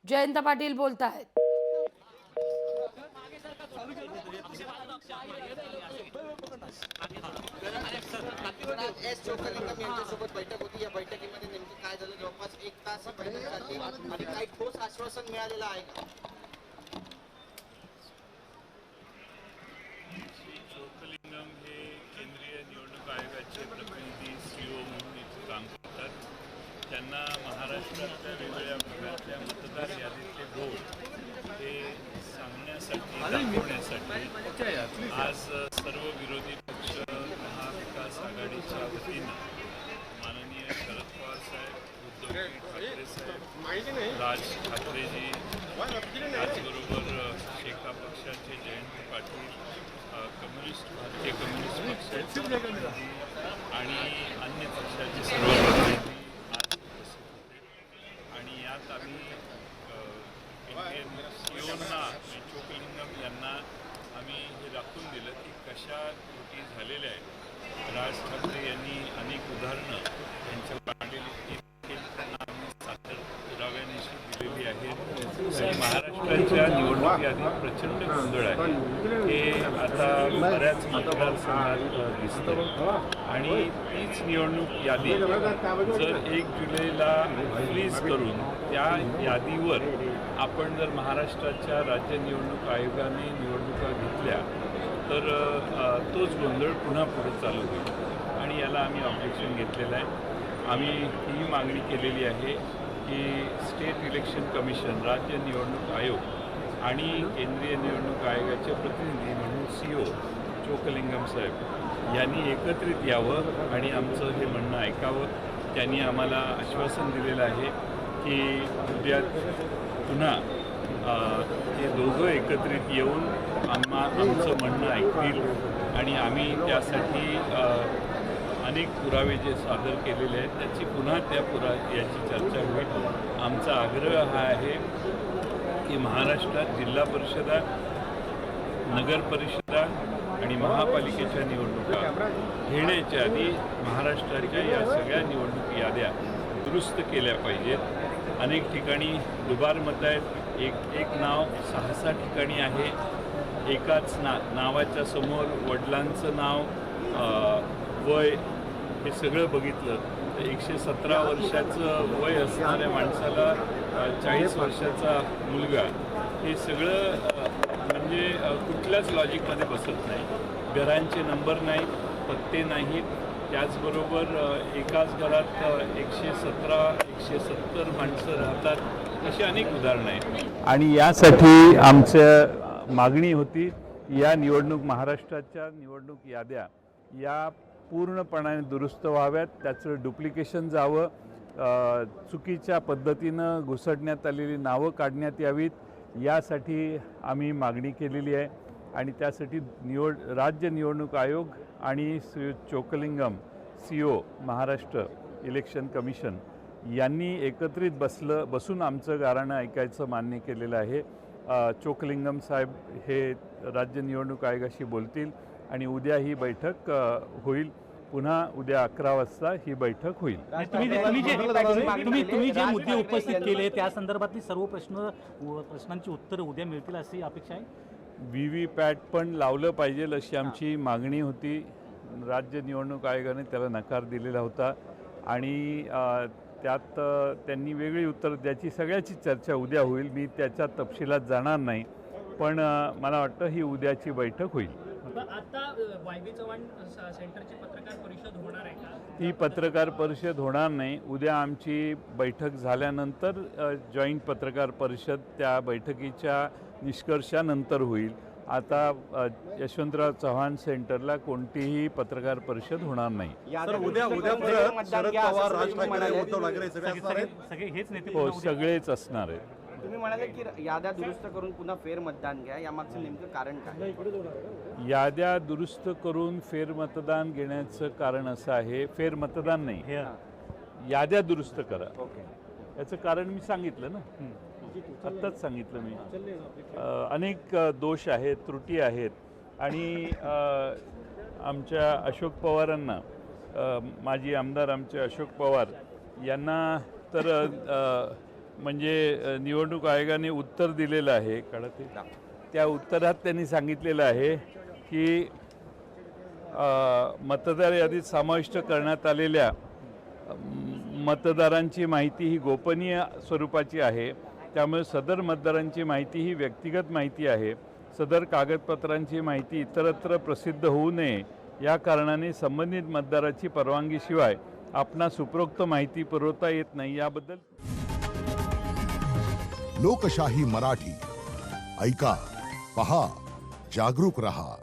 जयंत पाटील बोलत आहेत। एस चोक्कलिंगम यांच्यासोबत बैठक होती। या बैठकीमध्ये नेमकं काय झालं? जवळपास 1 तास ही बैठक झाली आणि काही ठोस आश्वासन मिळालेलं आहे का? चोक्कलिंगम हे केंद्रीय निवडणूक आयोगाचे प्रतिनिधी सीओ म्हणून इथे काम करतात। त्यांना महाराष्ट्रातल्या वेगवेगळ्या भागातल्या मतदार यादीतले वोट हे सांगण्यासाठी दाखवण्यासाठी आज सर्व विरोधी पक्ष महाविकास आघाडीच्या वतीनं माननीय शरद पवार साहेब, उद्धव ठाकरे साहेब, राज ठाकरेजी, त्याचबरोबर शेका पक्षाचे जयंत पाटील, भारतीय कम्युनिस्ट पक्षाचे आणि अन्य पक्षाचे सर्व प्रतिनिधी आज उपस्थित होते। आणि यात आम्ही इंडियन सीओना चोक्कलिंगम यांना आम्ही हे दाखवून दिलं की कशा त्रुटी झालेल्या आहेत। राज ठाकरे यांनी अनेक उदाहरणं त्यांच्या मांडलेली त्यांना आम्ही सादर पुराव्यानिशी दिलेली आहेत। आणि महाराष्ट्राच्या निवडणुकी आधी प्रचंड गोंधळ आहे हे आता बऱ्याच मतदारसंघात दिसतं। आणि तीच निवडणूक यादी जर 1 जुलैला रिलीज करून त्या यादीवर आपण जर महाराष्ट्राच्या राज्य निवडणूक आयोगाने निवडणुका घेतल्या तर तोच गोंधळ पुन्हा पुढे चालू होईल आणि याला आम्ही ऑब्जेक्शन घेतलेलं आहे। आम्ही ही मागणी केलेली आहे की स्टेट इलेक्शन कमिशन, राज्य निवडणूक आयोग आणि केंद्रीय निवडणूक आयोगाचे प्रतिनिधी म्हणून सीओ चोक्कलिंगम साहेब यांनी एकत्रित यावं आणि आमचं हे म्हणणं ऐकावं। त्यांनी आम्हाला आश्वासन दिलेलं आहे की उद्या पुन्हा ते दोघं एकत्रित येऊन आमचं म्हणणं ऐकतील आणि आम्ही त्यासाठी अनेक पुरावे जे सादर केलेले आहेत त्याची पुन्हा याची चर्चा होईल। आमचा आग्रह हा आहे की महाराष्ट्रात जिल्हा परिषदा, नगर परिषदा आणि महापालिकेच्या निवडणुका घेण्याच्या आधी महाराष्ट्राच्या या सगळ्या निवडणूक याद्या दुरुस्त केल्या पाहिजेत। अनेक ठिकाणी दुबार मतं आहेत। एक नाव 6-6 ठिकाणी आहे। एकाच नावाच्या समोर वडिलांचं नाव, वय हे सगळं बघितलं तर 117 वर्षाचं वय असणाऱ्या माणसाला 40 वर्षाचा मुलगा, हे सगळं म्हणजे कुठल्याच लॉजिकमध्ये बसत नाही। घरांचे नंबर नाहीत, पत्ते नाहीत, त्याचबरोबर एकाच घरात 117-170 माणसं राहतात, अशी अनेक उदाहरणं आहेत। आणि यासाठी आमचं मागणी होती या महाराष्ट्राच्या निवडणूक याद्या या पूर्णपणाने दुरुस्त व्हाव्यात, त्याचं डुप्लिकेशन जावं, चुकीच्या पद्धतीनं घुसडण्यात आलेली नावं काढण्यात यावीत, यासाठी आम्ही मागणी केलेली आहे। आणि त्यासाठी राज्य निवडणूक आयोग आणि Chokkalingam CEO Maharashtra election commission यांनी एकत्रित बसून आमचं गाऱ्हाणं ऐकायचं मान्य केलेलं आहे। चोक्कलिंगम साहेब हे राज्य निवडणूक आयोगाशी बोलतील आणि उद्या ही बैठक होईल। पुन्हा उद्या 11 वाजता ही बैठक होईल। तुम्ही जे मुद्दे उपस्थित केले त्या संदर्भातली सर्व प्रश्नांची उत्तरं उद्या मिळतील अशी अपेक्षा आहे। व्हीव्हीपॅट पण लावलं पाहिजे अशी आमची मागणी होती। राज्य निवडणूक आयोगाने त्याला नकार दिलेला होता आणि त्यात त्यांनी वेगळी उत्तर द्यायची, सगळ्याची चर्चा उद्या होईल। मी त्याच्या तपशिलात जाणार नाही, पण मला वाटतं ही उद्याची बैठक होईल। आता वायबी चव्हाण सेंटरची पत्रकार परिषद होणार आहे का? ही पत्रकार परिषद होणार नाही। उद्या आमची बैठक झाल्यानंतर जॉईंट पत्रकार परिषद त्या बैठकीच्या निष्कर्षानंतर होईल। आता यशवंतराव चव्हाण सेंटरला कोणतीही पत्रकार परिषद होणार नाही। शरद पवार, राज ठाकरे, उद्धव ठाकरे सगळे हेच नेते हो, सगळेच असणार आहेत। तुम्ही म्हणाले की याद्या दुरुस्त करून पुन्हा फेरमतदान घ्या, यामागचं नेमकं कारण काय? याद्या दुरुस्त करून फेरमतदान घेण्याचं कारण असं आहे, फेरमतदान नाही, याद्या दुरुस्त करा। याचं कारण मी सांगितलं ना, आत्ताच सांगितलं मी। अनेक दोष आहेत, त्रुटी आहेत आणि आमच्या अशोक पवारांना, माजी आमदार आमचे अशोक पवार यांना तर म्हणजे निवडणूक आयोगाने उत्तर दिलेलं आहे कळत त्या उत्तरात त्यांनी सांगितलेलं आहे की मतदार यादीत समाविष्ट करण्यात आलेल्या मतदारांची माहिती ही गोपनीय स्वरूपाची आहे. त्यामुळे सदर मतदारांची माहिती ही व्यक्तिगत माहिती आहे. सदर कागदपत्रांची माहिती इतरत्र प्रसिद्ध होऊ नये या कारणाने संबंधित मतदाराची परवानगीशिवाय आपणास उपरोक्त माहिती पुरवता येत नाही. याबद्दल लोकशाही मराठी ऐका, पहा, जागरूक रहा.